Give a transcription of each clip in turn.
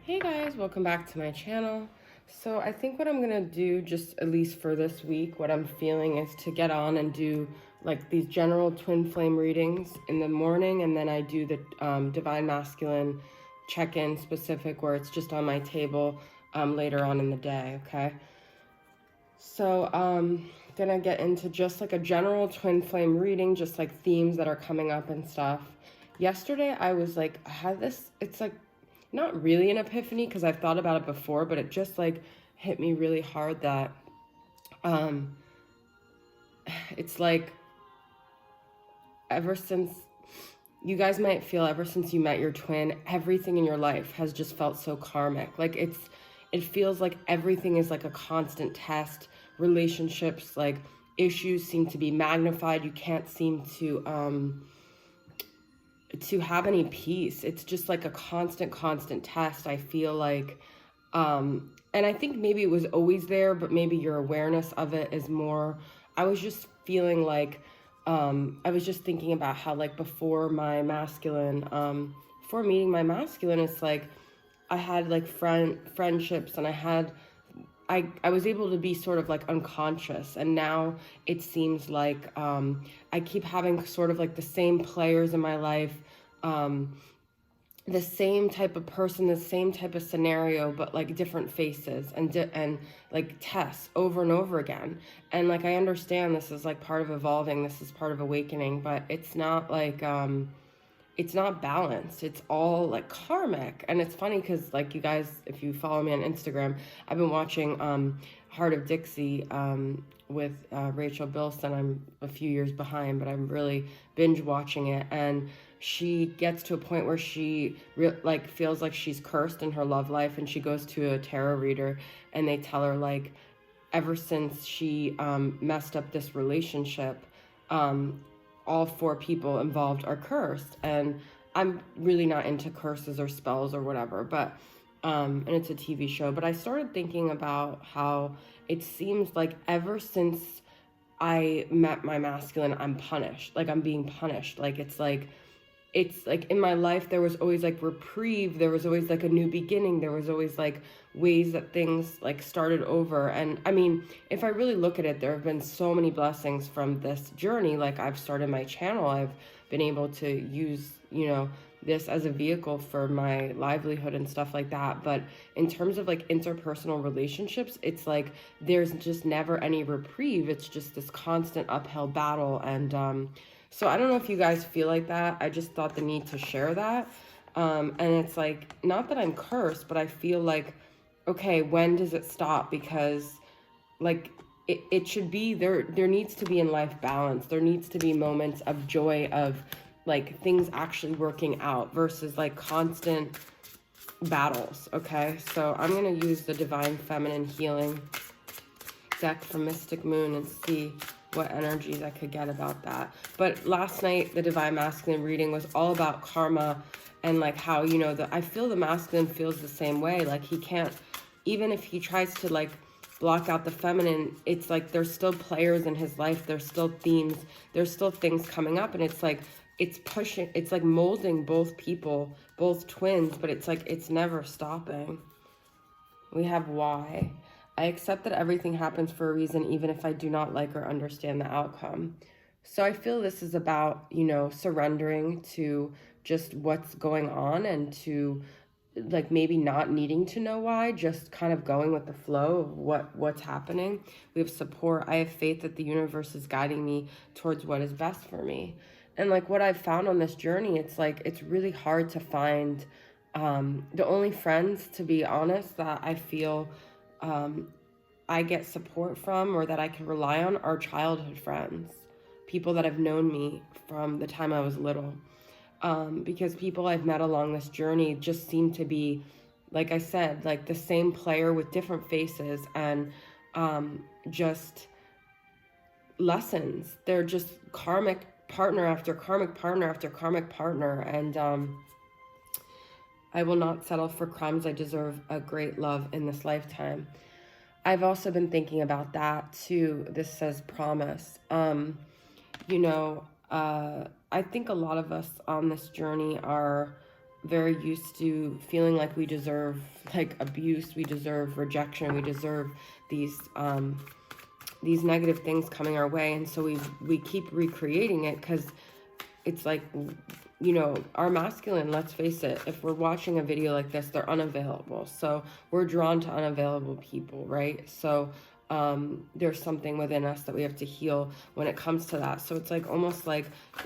Hey guys, welcome back to my channel. So I think what I'm gonna do, just at least for this week, what I'm feeling is to get on and do like these general twin flame readings in the morning, and then I do the divine masculine check-in specific where it's just on my table later on in the day. Okay, so gonna get into just like a general twin flame reading, just like themes that are coming up and stuff. Yesterday I was like, I had this, it's like not really an epiphany because I've thought about it before, but it just like hit me really hard that um it's like ever since you guys might feel ever since you met your twin, everything in your life has just felt so karmic. Like it feels like everything is like a constant test. Relationships, like issues seem to be magnified. You can't seem to have any peace. It's just like a constant test. I feel like and I think maybe it was always there, but maybe your awareness of it is more. I was just feeling like I was just thinking about how like before my masculine before meeting my masculine, it's like I had like friendships, and I was able to be sort of like unconscious, and now it seems like I keep having sort of like the same players in my life, the same type of person, the same type of scenario, but like different faces and like tests over and over again. And like I understand this is like part of evolving, this is part of awakening, but it's not like it's not balanced. It's all like karmic. And it's funny because like you guys, if you follow me on Instagram, I've been watching Heart of Dixie with Rachel Bilson. I'm a few years behind, but I'm really binge watching it. And she gets to a point where she like feels like she's cursed in her love life, and she goes to a tarot reader, and they tell her like ever since she messed up this relationship, all four people involved are cursed. And I'm really not into curses or spells or whatever, but and it's a TV show. But I started thinking about how it seems like ever since I met my masculine, I'm punished. Like I'm being punished. Like it's like in my life there was always like reprieve, there was always like a new beginning, there was always like ways that things like started over. And I mean, if I really look at it, there have been so many blessings from this journey. Like I've started my channel, I've been able to use, you know, this as a vehicle for my livelihood and stuff like that. But in terms of like interpersonal relationships, it's like there's just never any reprieve. It's just this constant uphill battle. And so I don't know if you guys feel like that. I just thought the need to share that. And it's like, not that I'm cursed, but I feel like, okay, when does it stop? Because like it should be there needs to be in life balance. There needs to be moments of joy, of like things actually working out versus like constant battles. Okay, so I'm gonna use the Divine Feminine Healing deck from Mystic Moon and see what energies I could get about that. But last night, the Divine Masculine reading was all about karma and like how, you know, I feel the masculine feels the same way. Like he can't, even if he tries to like block out the feminine, it's like there's still players in his life, there's still themes, there's still things coming up, and it's like it's pushing, it's like molding both people, both twins, but it's like it's never stopping. We have why. I accept that everything happens for a reason, even if I do not like or understand the outcome. So I feel this is about, you know, surrendering to just what's going on, and to like maybe not needing to know why, just kind of going with the flow of what's happening. We have support. I have faith that the universe is guiding me towards what is best for me. And like what I've found on this journey, it's like it's really hard to find the only friends, to be honest, that I feel I get support from or that I can rely on are childhood friends, people that have known me from the time I was little. Because people I've met along this journey just seem to be, like I said, like the same player with different faces, and just lessons. They're just karmic partner after karmic partner after karmic partner. And I will not settle for crumbs. I deserve a great love in this lifetime. I've also been thinking about that too. This says promise. You know, I think a lot of us on this journey are very used to feeling like we deserve like abuse, we deserve rejection, we deserve these negative things coming our way, and so we keep recreating it because it's like, you know, our masculine, let's face it, if we're watching a video like this, they're unavailable. So we're drawn to unavailable people, right? So there's something within us that we have to heal when it comes to that. So it's like almost like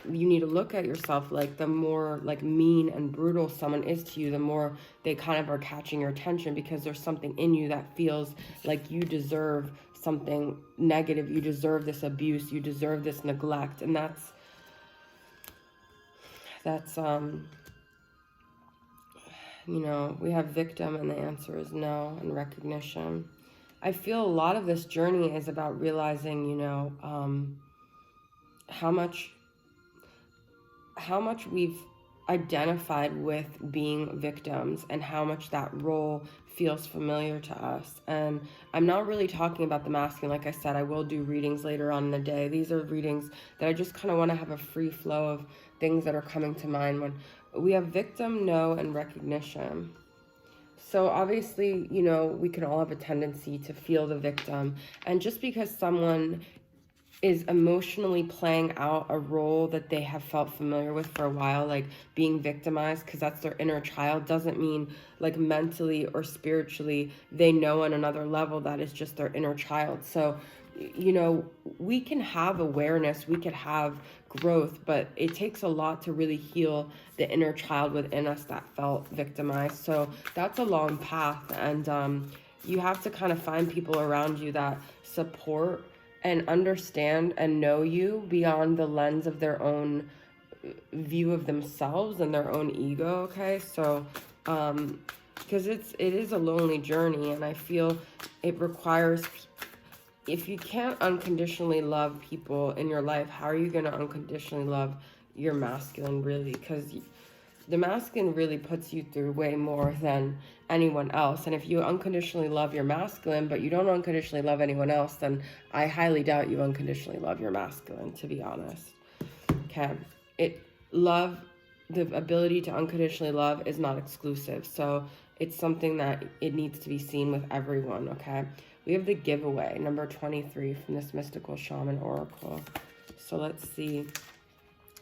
you need to look at yourself, like the more like mean and brutal someone is to you, the more they kind of are catching your attention, because there's something in you that feels like you deserve something negative, you deserve this abuse, you deserve this neglect. And that's you know, we have victim, and the answer is no, and recognition. I feel a lot of this journey is about realizing, you know, how much we've identified with being victims, and how much that role feels familiar to us. And I'm not really talking about the masculine. Like I said, I will do readings later on in the day. These are readings that I just kind of want to have a free flow of things that are coming to mind when we have victim, no, and recognition. So obviously, you know, we can all have a tendency to feel the victim. And just because someone is emotionally playing out a role that they have felt familiar with for a while, like being victimized because that's their inner child, doesn't mean like mentally or spiritually they know on another level that is just their inner child. So, you know, we can have awareness, we could have growth, but it takes a lot to really heal the inner child within us that felt victimized. So that's a long path, and you have to kind of find people around you that support and understand and know you beyond the lens of their own view of themselves and their own ego. Okay, so because it is a lonely journey, and I feel it requires, if you can't unconditionally love people in your life, how are you going to unconditionally love your masculine, really? Because the masculine really puts you through way more than anyone else. And if you unconditionally love your masculine, but you don't unconditionally love anyone else, then I highly doubt you unconditionally love your masculine, to be honest. Okay. The ability to unconditionally love is not exclusive. So it's something that it needs to be seen with everyone. Okay. We have the giveaway, number 23 from this Mystical Shaman Oracle. So let's see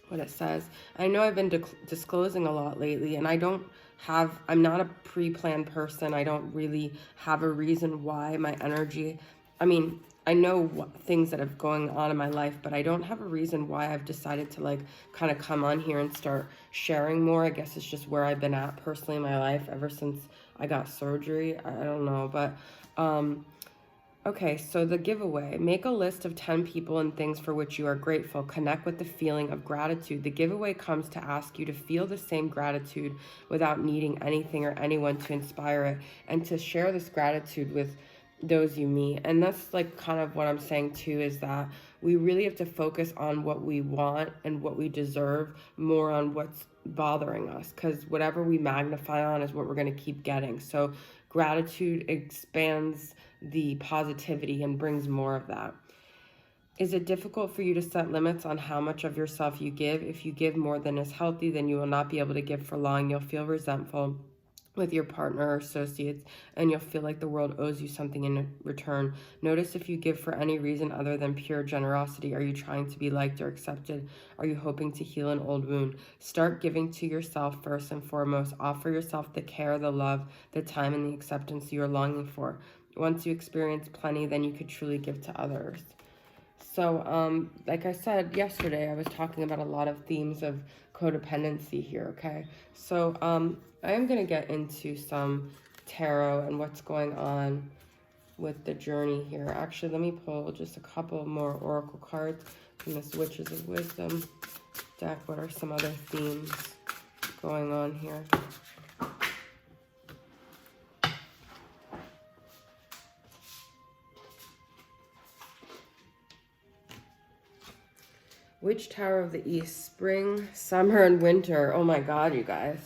what it says. I know I've been disclosing a lot lately, and I'm not a pre-planned person. I don't really have a reason why my energy, I mean, I know things that have going on in my life, but I don't have a reason why I've decided to like kind of come on here and start sharing more. I guess it's just where I've been at personally in my life ever since I got surgery. I don't know, but okay, so the giveaway. Make a list of 10 people and things for which you are grateful. Connect with the feeling of gratitude. The giveaway comes to ask you to feel the same gratitude without needing anything or anyone to inspire it, and to share this gratitude with those you meet. And that's like kind of what I'm saying too, is that we really have to focus on what we want and what we deserve, more on what's bothering us, because whatever we magnify on is what we're going to keep getting. So gratitude expands the positivity and brings more of that. Is it difficult for you to set limits on how much of yourself you give? If you give more than is healthy, then you will not be able to give for long. You'll feel resentful with your partner or associates, and you'll feel like the world owes you something in return. Notice if you give for any reason other than pure generosity. Are you trying to be liked or accepted? Are you hoping to heal an old wound? Start giving to yourself first and foremost. Offer yourself the care, the love, the time, and the acceptance you are longing for. Once you experience plenty, then you could truly give to others. So, like I said yesterday, I was talking about a lot of themes of codependency here, okay? So, I am going to get into some tarot and what's going on with the journey here. Actually, let me pull just a couple more oracle cards from this Witches of Wisdom deck. What are some other themes going on here? Witch Tower of the East, spring, summer, and winter. Oh my God, you guys.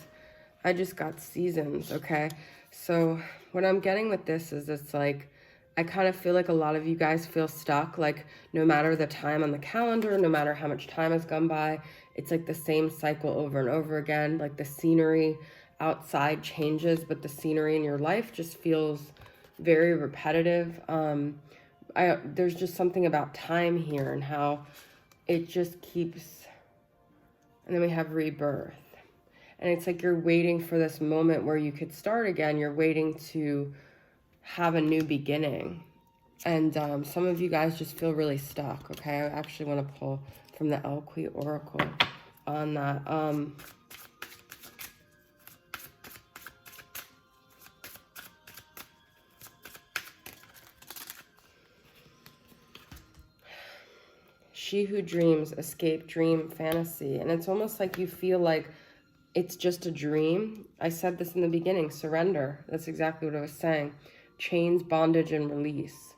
I just got seasons, okay? So what I'm getting with this is it's like, I kind of feel like a lot of you guys feel stuck, like no matter the time on the calendar, no matter how much time has gone by, it's like the same cycle over and over again. Like the scenery outside changes, but the scenery in your life just feels very repetitive. There's just something about time here and how it just keeps, and then we have rebirth. And it's like you're waiting for this moment where you could start again. You're waiting to have a new beginning. And some of you guys just feel really stuck, okay? I actually want to pull from the Elqui Oracle on that. She who dreams, escape, dream, fantasy. And it's almost like you feel like it's just a dream. I said this in the beginning, surrender. That's exactly what I was saying. Chains, bondage, and release.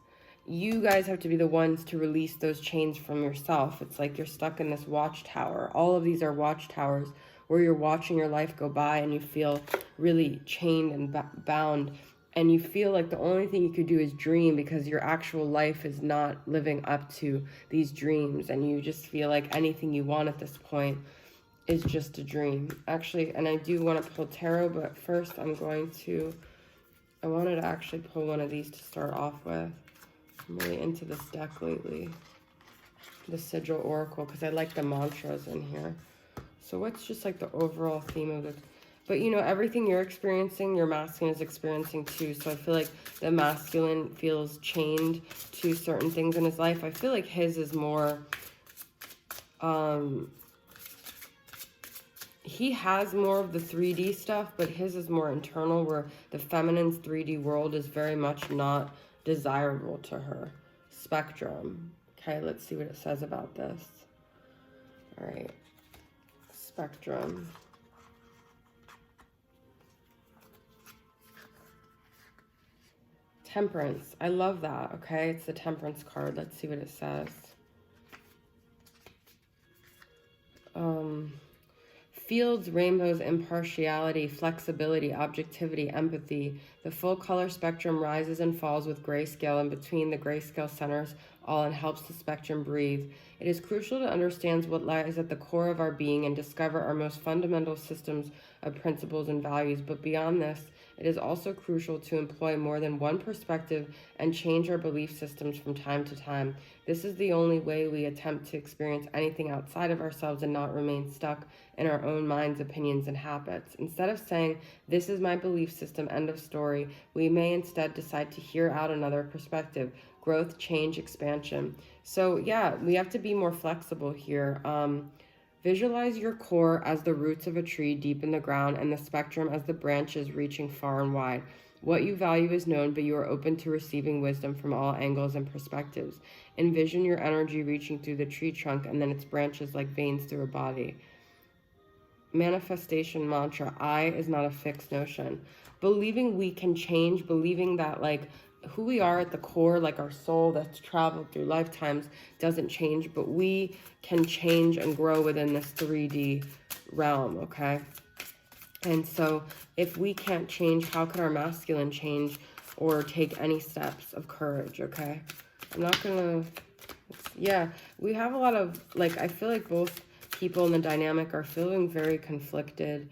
You guys have to be the ones to release those chains from yourself. It's like you're stuck in this watchtower. All of these are watchtowers where you're watching your life go by and you feel really chained and bound. And you feel like the only thing you could do is dream because your actual life is not living up to these dreams. And you just feel like anything you want at this point is just a dream. Actually, and I do want to pull tarot, but first I wanted to actually pull one of these to start off with. I'm really into this deck lately, the Sigil Oracle, because I like the mantras in here. So what's just like the overall theme of this? But you know, everything you're experiencing, your masculine is experiencing too. So I feel like the masculine feels chained to certain things in his life. I feel like his is more, he has more of the 3D stuff, but his is more internal, where the feminine's 3D world is very much not desirable to her. Spectrum. Okay, let's see what it says about this. All right. Spectrum. Temperance. I love that. Okay, it's the Temperance card. Let's see what it says. Fields, rainbows, impartiality, flexibility, objectivity, empathy. The full color spectrum rises and falls with grayscale, and between the grayscale centers all and helps the spectrum breathe. It is crucial to understand what lies at the core of our being and discover our most fundamental systems of principles and values. But beyond this, it is also crucial to employ more than one perspective and change our belief systems from time to time. This is the only way we attempt to experience anything outside of ourselves and not remain stuck in our own minds, opinions, and habits. Instead of saying, "This is my belief system, end of story," we may instead decide to hear out another perspective. Growth, change, expansion. So yeah, we have to be more flexible here. Visualize your core as the roots of a tree deep in the ground and the spectrum as the branches reaching far and wide. What you value is known, but you are open to receiving wisdom from all angles and perspectives. Envision your energy reaching through the tree trunk and then its branches like veins through a body. Manifestation mantra: I is not a fixed notion. Believing we can change, believing that like who we are at the core, like our soul that's traveled through lifetimes, doesn't change, but we can change and grow within this 3D realm, okay? And so if we can't change, how could our masculine change or take any steps of courage, okay? I'm not gonna, yeah, we have a lot of, like, I feel like both people in the dynamic are feeling very conflicted.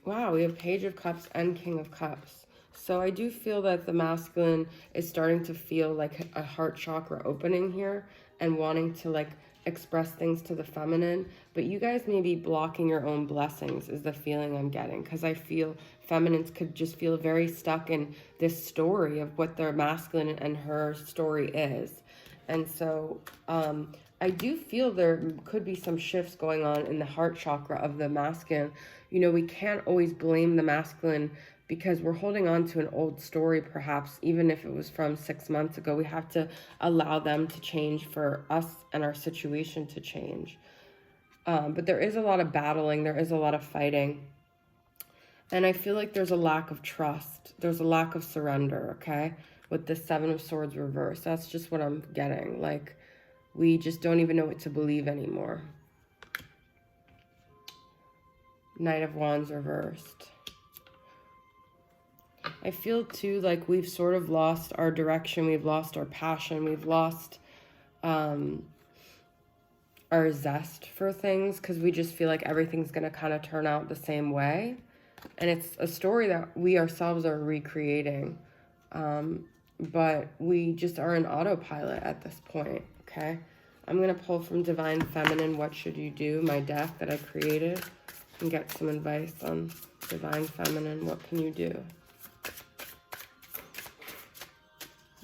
Wow, we have Page of Cups and King of Cups. So I do feel that the masculine is starting to feel like a heart chakra opening here and wanting to like express things to the feminine. But you guys may be blocking your own blessings is the feeling I'm getting, because I feel feminines could just feel very stuck in this story of what their masculine and her story is. And so I do feel there could be some shifts going on in the heart chakra of the masculine. You know, we can't always blame the masculine because we're holding on to an old story, perhaps, even if it was from 6 months ago. We have to allow them to change for us and our situation to change. But there is a lot of battling. There is a lot of fighting. And I feel like there's a lack of trust. There's a lack of surrender, okay? With the Seven of Swords reversed. That's just what I'm getting. Like, we just don't even know what to believe anymore. Knight of Wands reversed. I feel too like we've sort of lost our direction, we've lost our passion, we've lost our zest for things because we just feel like everything's going to kind of turn out the same way. And it's a story that we ourselves are recreating. But we just are in autopilot at this point, okay? I'm going to pull from Divine Feminine, What Should You Do, my deck that I created, and get some advice on Divine Feminine, what can you do?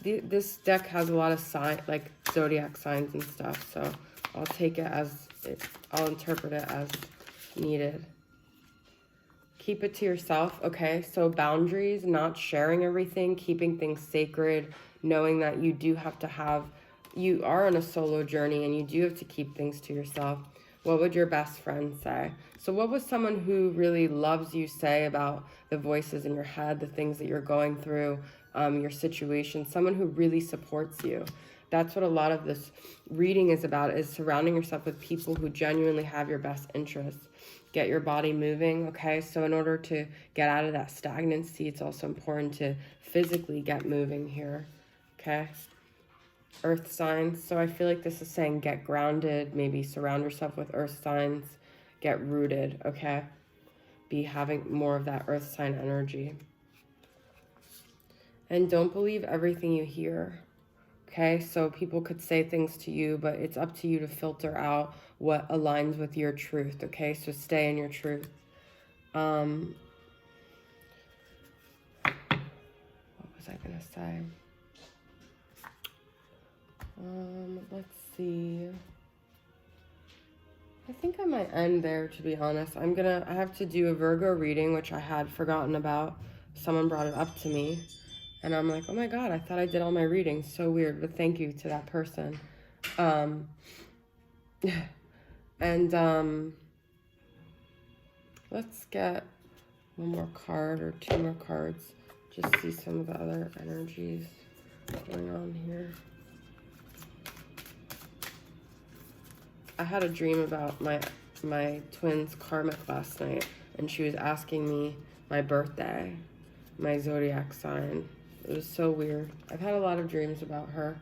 This deck has a lot of like zodiac signs and stuff, so I'll take it as, I'll interpret it as needed. Keep it to yourself, okay? So boundaries, not sharing everything, keeping things sacred, knowing that you do have to have, you are on a solo journey and you do have to keep things to yourself. What would your best friend say? So what would someone who really loves you say about the voices in your head, the things that you're going through, your situation, someone who really supports you? That's what a lot of this reading is about, is surrounding yourself with people who genuinely have your best interests. Get your body moving, okay? So in order to get out of that stagnancy, it's also important to physically get moving here, okay? Earth signs. So I feel like this is saying get grounded, maybe surround yourself with earth signs, get rooted, okay? Be having more of that earth sign energy. And don't believe everything you hear, okay? So people could say things to you, but it's up to you to filter out what aligns with your truth, okay? So stay in your truth. What was I gonna say? Let's see. I think I might end there, to be honest. I have to do a Virgo reading, which I had forgotten about. Someone brought it up to me. And I'm like, oh my God, I thought I did all my readings. So weird, but thank you to that person. Let's get one more card or two more cards. Just see some of the other energies going on here. I had a dream about my twin's karmic last night, and she was asking me my birthday, my zodiac sign. It was so weird. I've had a lot of dreams about her.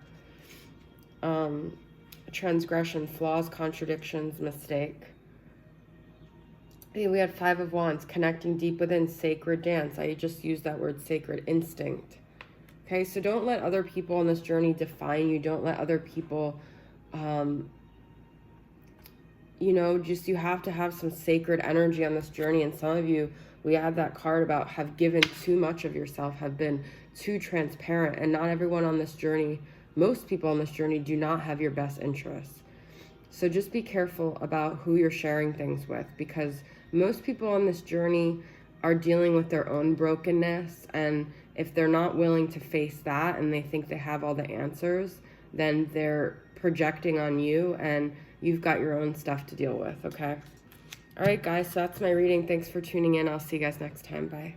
Transgression, flaws, contradictions, mistake. Hey, we had 5 of Wands, connecting deep within, sacred dance. I just used that word, sacred, instinct. Okay, so don't let other people on this journey define you. Don't let other people, you have to have some sacred energy on this journey. And some of you, we had that card about have given too much of yourself, have been too transparent. And not everyone on this journey, most people on this journey do not have your best interests. So just be careful about who you're sharing things with, because most people on this journey are dealing with their own brokenness. And if they're not willing to face that and they think they have all the answers, then they're projecting on you and you've got your own stuff to deal with, okay? All right, guys, so that's my reading. Thanks for tuning in. I'll see you guys next time. Bye.